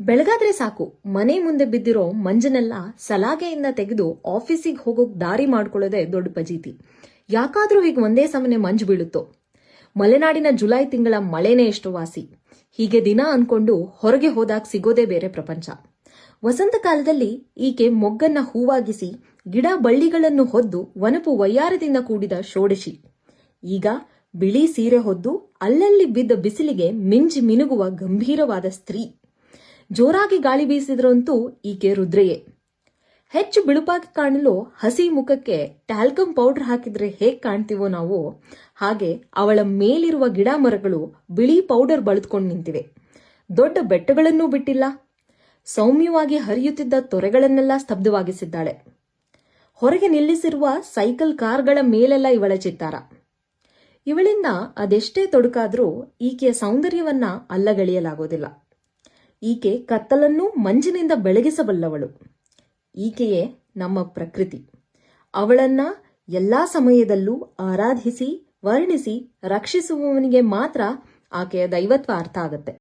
ಬೆಳಗಾದ್ರೆ ಸಾಕು, ಮನೆ ಮುಂದೆ ಬಿದ್ದಿರೋ ಮಂಜನೆಲ್ಲ ಸಲಾಗೆಯಿಂದ ತೆಗೆದು ಆಫೀಸಿಗೆ ಹೋಗೋಕ್ ದಾರಿ ಮಾಡ್ಕೊಳ್ಳೋದೇ ದೊಡ್ಡ ಪಜೀತಿ. ಯಾಕಾದ್ರೂ ಹೀಗೆ ಒಂದೇ ಸಮನೆ ಮಂಜು ಬೀಳುತ್ತೋ? ಮಲೆನಾಡಿನ ಜುಲೈ ತಿಂಗಳ ಮಳೆನೇ ಎಷ್ಟು ವಾಸಿ. ಹೀಗೆ ದಿನ ಅನ್ಕೊಂಡು ಹೊರಗೆ ಹೋದಾಗ ಸಿಗೋದೇ ಬೇರೆ ಪ್ರಪಂಚ. ವಸಂತ ಕಾಲದಲ್ಲಿ ಈಕೆ ಮೊಗ್ಗನ್ನ ಹೂವಾಗಿಸಿ ಗಿಡ ಬಳ್ಳಿಗಳನ್ನು ಹೊದ್ದು ವನಪು ವಯ್ಯಾರದಿಂದ ಕೂಡಿದ ಷೋಡಶಿ. ಈಗ ಬಿಳಿ ಸೀರೆ ಹೊದ್ದು ಅಲ್ಲಲ್ಲಿ ಬಿದ್ದ ಬಿಸಿಲಿಗೆ ಮಿಂಚಿ ಮಿನುಗುವ ಗಂಭೀರವಾದ ಸ್ತ್ರೀ. ಜೋರಾಗಿ ಗಾಳಿ ಬೀಸಿದ್ರಂತೂ ಈಕೆ ರುದ್ರೆಯೇ. ಹೆಚ್ಚು ಬಿಳುಪಾಗಿ ಕಾಣಲು ಹಸಿ ಮುಖಕ್ಕೆ ಟ್ಯಾಲ್ಕಮ್ ಪೌಡರ್ ಹಾಕಿದ್ರೆ ಹೇಗ್ ಕಾಣ್ತೀವೋ ನಾವು, ಹಾಗೆ ಅವಳ ಮೇಲಿರುವ ಗಿಡ ಮರಗಳು ಬಿಳಿ ಪೌಡರ್ ಬಳಿದುಕೊಂಡು ನಿಂತಿವೆ. ದೊಡ್ಡ ಬೆಟ್ಟಗಳನ್ನೂ ಬಿಟ್ಟಿಲ್ಲ. ಸೌಮ್ಯವಾಗಿ ಹರಿಯುತ್ತಿದ್ದ ತೊರೆಗಳನ್ನೆಲ್ಲ ಸ್ತಬ್ಧವಾಗಿಸಿದ್ದಾಳೆ. ಹೊರಗೆ ನಿಲ್ಲಿಸಿರುವ ಸೈಕಲ್ ಕಾರ್ಗಳ ಮೇಲೆಲ್ಲ ಇವಳ ಚಿತ್ತಾರ. ಇವಳಿಂದ ಅದೆಷ್ಟೇ ತೊಡಕಾದ್ರೂ ಈಕೆಯ ಸೌಂದರ್ಯವನ್ನ ಅಲ್ಲಗಳೆಯಲಾಗೋದಿಲ್ಲ. ಈಕೆ ಕತ್ತಲನ್ನು ಮಂಜಿನಿಂದ ಬೆಳಗಿಸಬಲ್ಲವಳು. ಈಕೆಯೇ ನಮ್ಮ ಪ್ರಕೃತಿ. ಅವಳನ್ನ ಎಲ್ಲಾ ಸಮಯದಲ್ಲೂ ಆರಾಧಿಸಿ ವರ್ಣಿಸಿ ರಕ್ಷಿಸುವವನಿಗೆ ಮಾತ್ರ ಆಕೆಯ ದೈವತ್ವ ಅರ್ಥ ಆಗತ್ತೆ.